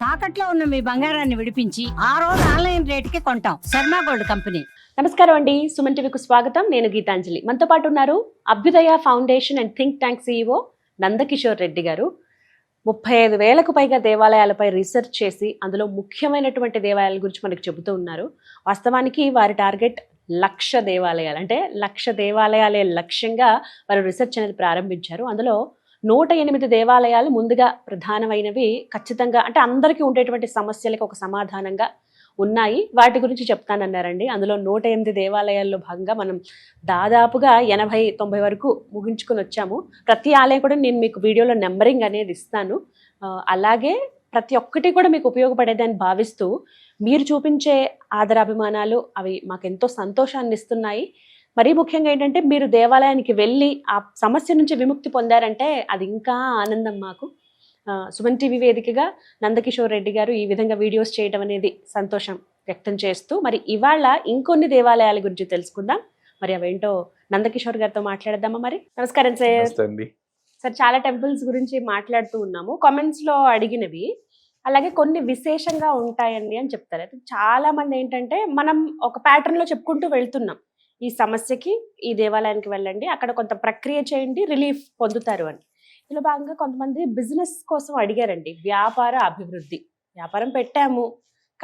తాకట్లో ఉన్న మీ బంగారాన్ని విడిపించి ఆ రోజు ఆన్లైన్ రేటుకి కొంటాం. Sharma gold company. నమస్కారం అండి, సుమన్ టీవీకి స్వాగతం. నేను గీతాంజలి. మనతో పాటు ఉన్నారు అభ్యుదయ foundation and think tank CEO Nandakishore Reddy గారు. 35,000కు పైగా దేవాలయాలపై రీసెర్చ్ చేసి అందులో ముఖ్యమైనటువంటి దేవాలయాల గురించి మనకు చెబుతూ ఉన్నారు. వాస్తవానికి వారి టార్గెట్ 1,00,000 దేవాలయాలు, అంటే 1,00,000 దేవాలయాలే లక్ష్యంగా వారు రీసెర్చ్ అనేది ప్రారంభించారు. అందులో 108 దేవాలయాలు ముందుగా ప్రధానమైనవి, ఖచ్చితంగా అంటే అందరికీ ఉండేటువంటి సమస్యలకు ఒక సమాధానంగా ఉన్నాయి. వాటి గురించి చెప్తానన్నారండి. అందులో 108 దేవాలయాల్లో భాగంగా మనం దాదాపుగా 80-90 వరకు ముగించుకొని వచ్చాము. ప్రతి ఆలయం కూడా నేను మీకు వీడియోలో నెంబరింగ్ అనేది ఇస్తాను. అలాగే ప్రతి ఒక్కటి కూడా మీకు ఉపయోగపడేదని భావిస్తూ మీరు చూపించే ఆదరాభిమానాలు అవి మాకెంతో సంతోషాన్ని ఇస్తున్నాయి. మరీ ముఖ్యంగా ఏంటంటే మీరు దేవాలయానికి వెళ్ళి ఆ సమస్య నుంచి విముక్తి పొందారంటే అది ఇంకా ఆనందం మాకు. సుమన్ టీవీ వేదికగా నందకిషోర్ రెడ్డి గారు ఈ విధంగా వీడియోస్ చేయడం అనేది సంతోషం వ్యక్తం చేస్తూ, మరి ఇవాళ ఇంకొన్ని దేవాలయాల గురించి తెలుసుకుందాం. మరి అవేంటో నందకిషోర్ గారితో మాట్లాడదామా? మరి నమస్కారం సార్. సార్, చాలా టెంపుల్స్ గురించి మాట్లాడుతూ ఉన్నాము. కామెంట్స్ లో అడిగినవి అలాగే కొన్ని విశేషంగా ఉంటాయండి అని చెప్తారు. అయితే చాలా మంది ఏంటంటే మనం ఒక ప్యాటర్న్ లో చెప్పుకుంటూ వెళ్తున్నాం, ఈ సమస్యకి ఈ దేవాలయానికి వెళ్ళండి, అక్కడ కొంత ప్రక్రియ చేయండి, రిలీఫ్ పొందుతారు అని. ఇలా భాగంగా కొంతమంది బిజినెస్ కోసం అడిగారండి. వ్యాపార అభివృద్ధి, వ్యాపారం పెట్టాము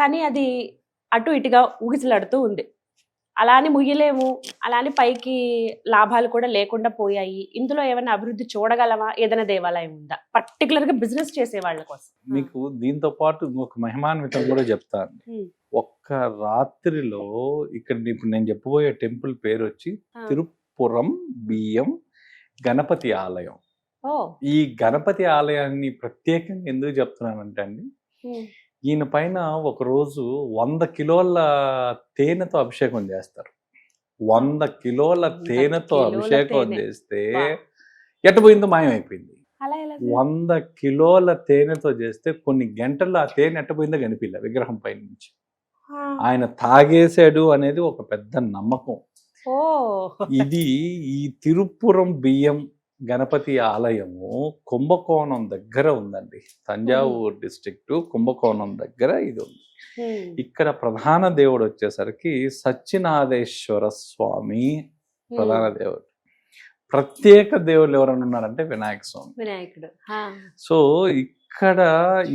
కానీ అది అటు ఇటుగా ఊగిసలాడుతూ ఉంది, అలా అని ముయ్యలేము, అలా అని పైకి లాభాలు కూడా లేకుండా పోయాయి. ఇందులో ఏమైనా అభివృద్ధి చూడగలమా? ఏదైనా దేవాలయం ఉందా పర్టికులర్ గా బిజినెస్ చేసే వాళ్ళ కోసం? మీకు దీంతో పాటు ఇంకొక మహిమాన్వితం కూడా చెప్తాను. ఒక్క రాత్రిలో ఇక్కడ ఇప్పుడు నేను చెప్పబోయే టెంపుల్ పేరు వచ్చి తిరుపురం బియ్యం గణపతి ఆలయం. ఈ గణపతి ఆలయాన్ని ప్రత్యేకంగా ఎందుకు చెప్తున్నానంటే అండి, ఈయన పైన ఒక రోజు 100 కిలోల తేనెతో అభిషేకం చేస్తారు. 100 కిలోల తేనెతో అభిషేకం చేస్తే ఎట్టపోయిందో మాయమైపోయింది. 100 కిలోల తేనెతో చేస్తే కొన్ని గంటల్లో ఆ తేనె ఎట్టపోయిందో కనిపించలే విగ్రహం పై నుంచి. ఆయన తాగేశాడు అనేది ఒక పెద్ద నమ్మకం. ఇది ఈ తిరుపురం బియ్యం గణపతి ఆలయము కుంభకోణం దగ్గర ఉందండి. తంజావూరు డిస్ట్రిక్ట్ కుంభకోణం దగ్గర ఇది ఉంది. ఇక్కడ ప్రధాన దేవుడు వచ్చేసరికి సత్యనాథేశ్వర స్వామి ప్రధాన దేవుడు. ప్రత్యేక దేవుళ్ళు ఎవరైనా ఉన్నారంటే వినాయక స్వామి, వినాయకుడు. సో ఇక్కడ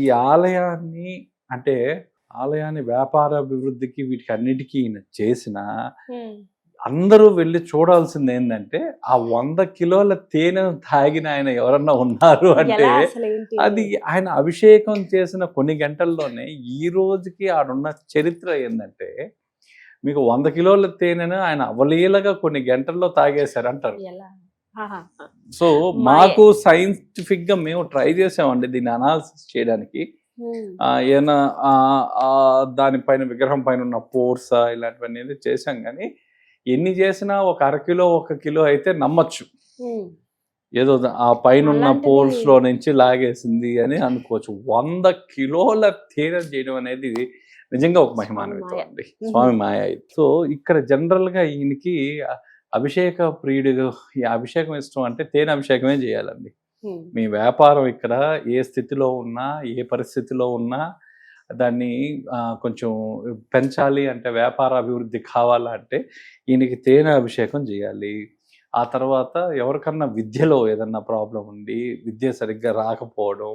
ఈ ఆలయాన్ని వ్యాపార అభివృద్ధికి వీటికి అన్నిటికీ చేసిన అందరూ వెళ్ళి చూడాల్సింది ఏంటంటే ఆ 100 కిలోల తేనె తాగిన ఆయన ఎవరన్నా ఉన్నారు అంటే అది ఆయన అభిషేకం చేసిన కొన్ని గంటల్లోనే. ఈ రోజుకి ఆడున్న చరిత్ర ఏంటంటే మీకు 100 కిలోల తేనెను ఆయన అవలీలగా కొన్ని గంటల్లో తాగేశారంటారు. సో మాకు సైంటిఫిక్ గా మేము ట్రై చేసామండి దీన్ని అనాలిసిస్ చేయడానికి. ఏమైనా దానిపైన విగ్రహం పైన ఉన్న పోర్స్ ఇలాంటివన్నీ చేసాం, కానీ ఎన్ని చేసినా ఒక 1/2 కిలో 1 కిలో అయితే నమ్మచ్చు. ఏదో ఆ పైన పోల్స్ లో నుంచి లాగేసింది అని అనుకోవచ్చు. 100 కిలోల తేనె చేయడం అనేది నిజంగా ఒక మహిమాన్వితం అండి, స్వామి మాయ. సో ఇక్కడ జనరల్ గా ఈయనకి అభిషేక ప్రియుడు, ఈ అభిషేకం ఇష్టం అంటే తేనె అభిషేకమే చేయాలండి. మీ వ్యాపారం ఇక్కడ ఏ స్థితిలో ఉన్నా, ఏ పరిస్థితిలో ఉన్నా దాన్ని కొంచెం పెంచాలి అంటే, వ్యాపార అభివృద్ధి కావాలంటే ఈయనకి తేనె అభిషేకం చేయాలి. ఆ తర్వాత ఎవరికన్నా విద్యలో ఏదన్నా ప్రాబ్లం ఉండి విద్య సరిగ్గా రాకపోవడం,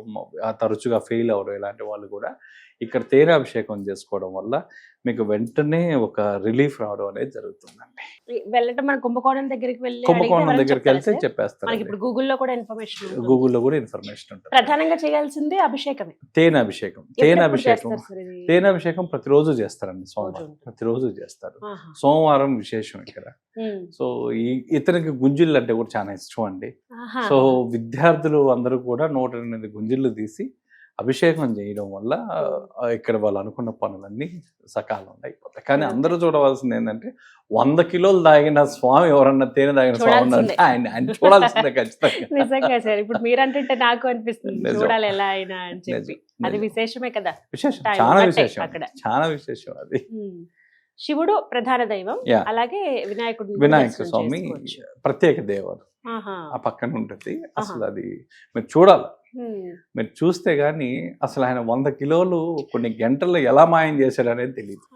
తరచుగా ఫెయిల్ అవ్వడం, ఇలాంటి వాళ్ళు కూడా ఇక్కడ తేనె అభిషేకం చేసుకోవడం వల్ల మీకు వెంటనే ఒక రిలీఫ్ రావడం అనేది జరుగుతుందండి. వెళ్ళటం మన కుంభకోణం దగ్గరికి వెళ్తే చెప్పేస్తారు. గూగుల్లో కూడా ఇన్ఫర్మేషన్ ఉంటుంది. ప్రధానంగా చేయాల్సింది అభిషేకమే, తేనె అభిషేకం. తేనె అభిషేకం ప్రతిరోజు చేస్తారండి, సోమవారం ప్రతిరోజు చేస్తారు. సోమవారం విశేషం ఇక్కడ. సో ఇతనికి గుంజిళ్ళు అంటే కూడా చాలా ఇష్టం అండి. సో విద్యార్థులు అందరూ కూడా 108 గుంజిళ్ళు తీసి అభిషేకం చేయడం వల్ల ఇక్కడ వాళ్ళు అనుకున్న పనులన్నీ సకాలంలో అయిపోతాయి. కానీ అందరూ చూడవలసింది ఏంటంటే 100 కిలోలు తాగిన స్వామి ఎవరన్నా తేనె తాగిన స్వామి ఆయన చూడాల్సిందే ఖచ్చితంగా. నిజంగా సార్, ఇప్పుడు మీరంటే నాకు అనిపిస్తుంది చూడాలి ఎలా అయినా అని చెప్పి. అది విశేషమే కదా, విశేషం, చాలా విశేషం, చాలా విశేషం అది. శివుడు ప్రధాన దైవం, Yeah. అలాగే వినాయకుడు వినాయక స్వామి ప్రత్యేక దేవత ఆ పక్కన ఉంటుంది. అసలు అది మీరు చూడాలి. మీరు చూస్తే గానీ అసలు ఆయన 100 కిలోలు కొన్ని గంటల్లో ఎలా మాయం చేశాడు అనేది తెలియదు.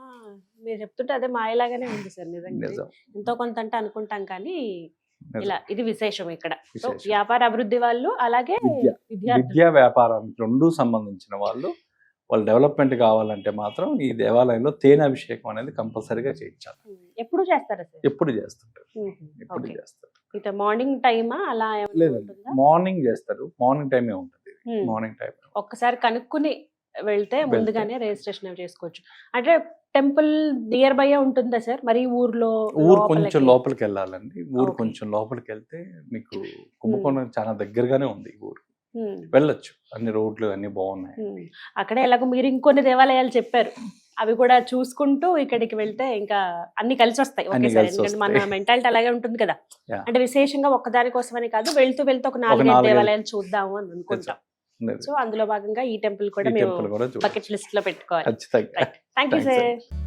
మీరు చెప్తుంటే అదే మాయలాగానే ఉంది సార్ నిజంగా. నిజం. ఎంతో కొంత అంటే అనుకుంటాం కానీ నిజం. ఇలా ఇది విశేషం ఇక్కడ. సో విశేషం. వ్యాపార అభివృద్ధి వాళ్ళు, అలాగే విద్యార్థులు. విద్యా వ్యాపారానికి రెండూ సంబంధించిన వాళ్ళు డెవలప్మెంట్ కావాలంటే మాత్రం ఈ దేవాలయంలో తేనె అభిషేకం అనేది కంపల్సరీగా చేయించాలి. ఎప్పుడు చేస్తారా సార్? ఎప్పుడు చేస్తుంటారు, ఎప్పుడు Okay. చేస్తారు. ఇక మార్నింగ్ టైమా అలా ఏమైనా లేదండి, ఉంటుందా? మార్నింగ్ చేస్తారు. మార్నింగ్ టైమే ఉంటుంది. మార్నింగ్ టైం ఒక్కసారి కనుక్కుని వెళ్తే ముందుగానే రిజిస్ట్రేషన్ అవి చేసుకోవచ్చు. అంటే టెంపుల్ నియర్ బై ఉంటుందా సార్? మరి ఊరు కొంచెం లోపలికి వెళ్ళాలండి. ఊరు Okay. కొంచెం లోపలికి వెళ్తే మీకు కుంభకోణం చాలా దగ్గరగానే ఉంది. ఈ ఊరు వెళ్ళొచ్చు, అన్ని రోడ్లు అన్ని బాగున్నాయి. అక్కడే ఎలాగో మీరు ఇంకొన్ని దేవాలయాలు చెప్పారు, అవి కూడా చూసుకుంటూ ఇక్కడికి వెళ్తే ఇంకా అన్ని కలిసి వస్తాయి అన్ని ఒకేసారి. కలిసి ఎందుకంటే మన వస్తాయి. మెంటాలిటీ అలాగే ఉంటుంది కదా. Yeah. అంటే విశేషంగా ఒక్కదాని కోసమని కాదు, వెళ్తూ వెళ్తూ ఒక 4-5 4-5 దేవాలయాలు చూద్దాము అని అనుకుంటాం. ఉన్నది. సో అందులో భాగంగా ఈ టెంపుల్ కూడా ఈ మేము టెంపుల్ కూడా చూడాలి. బకెట్ లిస్ట్ లో పెట్టుకోవాలి. ఖచ్చితంగా. Thank you Thanks, sir.